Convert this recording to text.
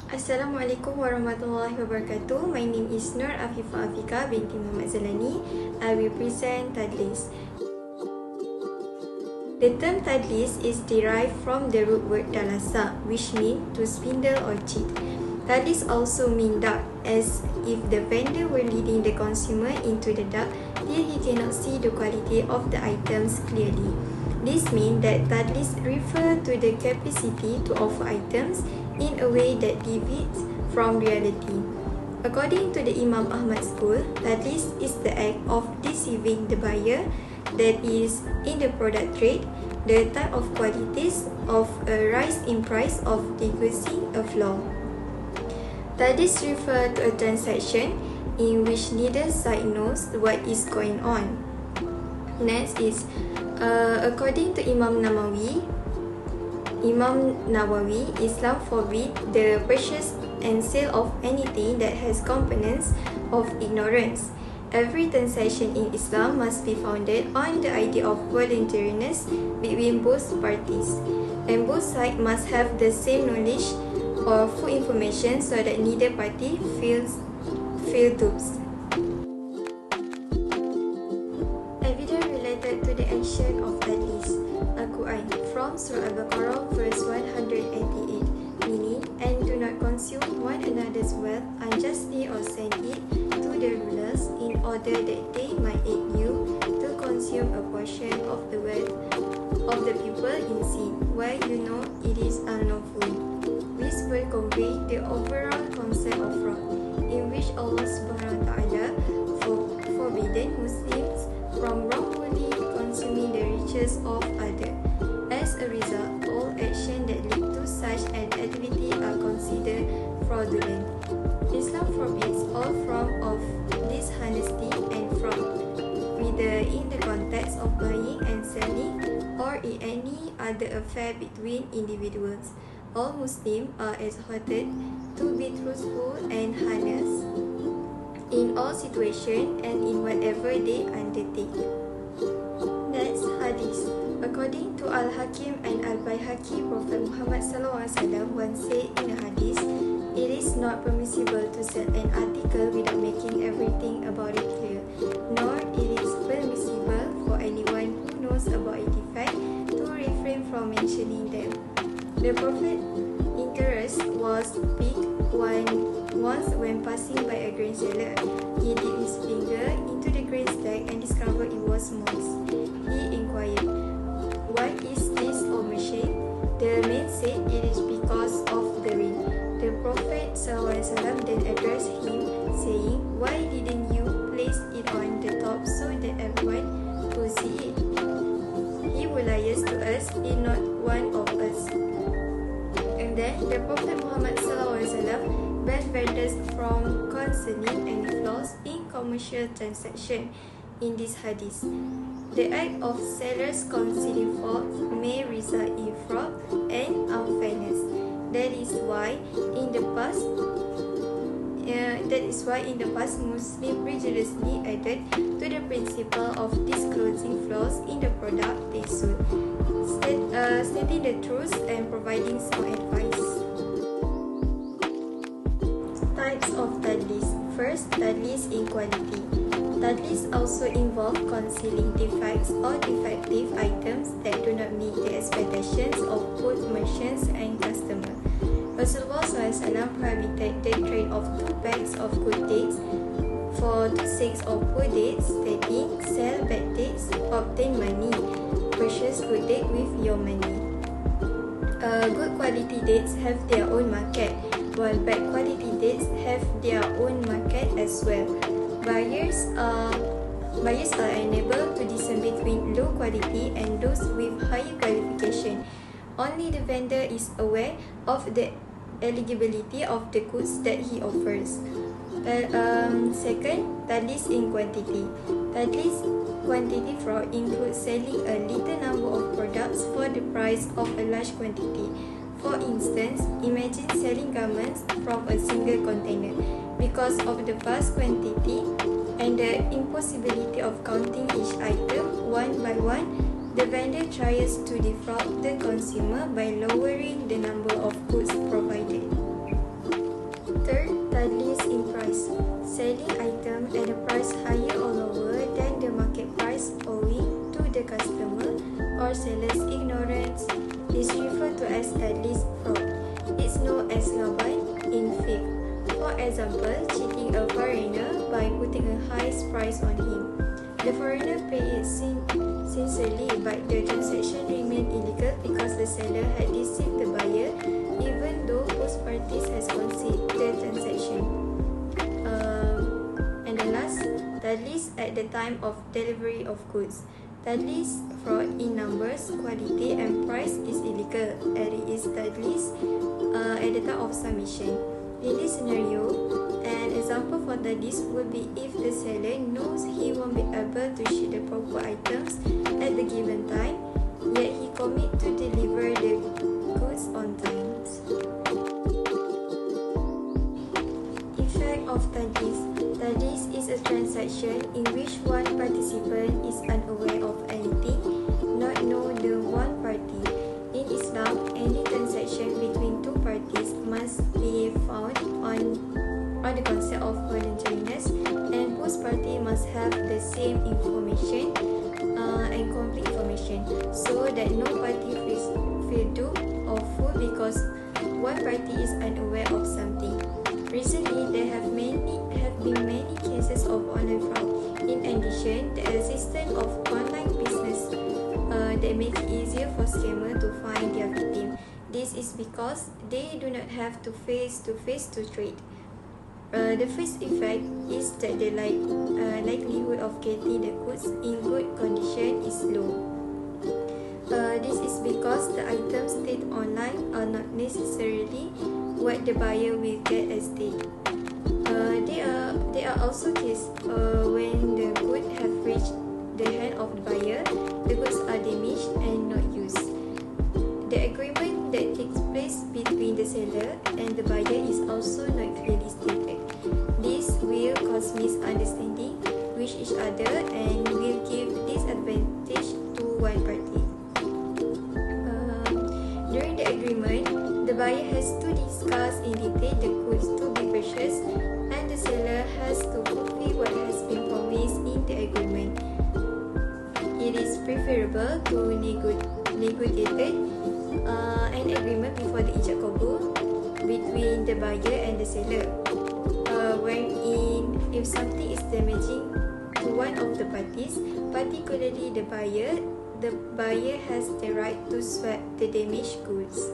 Assalamualaikum warahmatullahi wabarakatuh. My name is Nur Afifah Afika binti Muhammad Zalani. I will present Tadlis. The term Tadlis is derived from the root word dalasa, which means to swindle or cheat. Tadlis also means dark, as if the vendor were leading the consumer into the dark till he cannot see the quality of the items clearly. This means that Tadlis refer to the capacity to offer items in a way that deviates from reality. According to the Imam Ahmad school, Tadlis is the act of deceiving the buyer, that is, in the product trade, the type of qualities of a rise in price of decreasing a flaw. Tadlis refer to a transaction in which neither side knows what is going on. Next is, according to Imam Nawawi, Islam forbid the purchase and sale of anything that has components of ignorance. Every transaction in Islam must be founded on the idea of voluntariness between both parties, and both sides must have the same knowledge or full information so that neither party feel duped. Evidence related to the action of Tadlis. Al-Quran from Surah Al-Baqarah verse 188, meaning, and do not consume one another's wealth unjustly or send it to the rulers in order that they might aid you to consume a portion of the wealth of the people in sin, while you know it is unlawful. This will convey the overall concept of fraud, in which Allah subhanahu wa ta'ala forbidden Muslims from wrongfully consuming the riches of others. As a result, all action that lead to such an activity are considered fraudulent. Islam forbids all form of dishonesty and fraud, whether in the context of buying and selling or in any other affair between individuals. All Muslims are exhorted to be truthful and honest in all situations and in whatever they undertake. Next, Hadith. According to Al-Hakim and Al-Bayhaqi, Prophet Muhammad SAW once said in a hadith, it is not permissible to sell an article without making everything about it clear, nor it is permissible for anyone who knows about a defect to refrain from mentioning them. The Prophet's interest was piqued once when passing by a grain seller. He dipped his finger into the grain stack and discovered it was moist. He inquired, "Why is this, O Mashaykh?" The man said, "It is because of the rain." The Prophet ﷺ then addressed him, saying, "Why didn't you place it on the top so that everyone could see it? He who lies to us is not one of us." And then the Prophet Muhammad ﷺ banned vendors from concealing any flaws in commercial transactions. In this hadith, the act of sellers concealing faults may result in fraud and unfairness. That is why in the past, Muslims religiously added to the principle of disclosing flaws in the product they sold, stating the truth and providing sound advice. Types of Tadlis. First, Tadlis in quality. Tadlis also involve concealing defects or defective items that do not meet the expectations of both merchants and customers. Rasulullah SAW prohibited the trade of 2 bags of good dates for 2 sacks of poor dates, stating, "Sell bad dates, obtain money. Purchase good date with your money." Good quality dates have their own market, while bad quality dates have their own market as well. Buyers are unable to discern between low quality and those with higher qualification. Only the vendor is aware of the eligibility of the goods that he offers. Second, Tadlis in quantity. Tadlis quantity fraud includes selling a little number of products for the price of a large quantity. For instance, imagine selling garments from a single container. Because of the vast quantity and the impossibility of counting each item one by one, the vendor tries to defraud the consumer by lowering the number of goods provided. For example, cheating a foreigner by putting a high price on him. The foreigner paid it sincerely, but the transaction remained illegal because the seller had deceived the buyer, even though both parties has conceded the transaction. And the last, Tadlis at the time of delivery of goods. Tadlis, fraud in numbers, quality and price is illegal, and it is Tadlis at the time of submission. In this scenario, an example for Tadlis would be if the seller knows he won't be able to ship the proper items at the given time, yet he commit to deliver the goods on time. Effect of Tadlis. Tadlis is a transaction in which one participant is unaware of anything, not know the one party. In Islam, any transaction between two parties must be found on the concept of voluntariness, and both parties must have the same information and complete information, so that no party feel duped or fooled because one party is unaware of something. Recently, there have been many cases of online fraud. In addition, the existence of online business that makes it easier for scammers to find their victim. This is because they do not have to face to trade. The first effect is that the likelihood of getting the goods in good condition is low. This is because the items stated online are not necessarily what the buyer will get as stated. There are also cases when the goods have reached the hand of the buyer, the goods are damaged and not used. The agreement that takes place between the seller and the buyer is also not clearly stated. This will cause misunderstanding with each other and will give disadvantage to one party. During the agreement, the buyer has to discuss in detail the goods to be purchased, and the seller has to fulfill what has been promised in the agreement. It is preferable to negotiate an agreement before the ijab kabul between the buyer and the seller. Wherein, if something is damaging to one of the parties, particularly the buyer has the right to swap the damaged goods.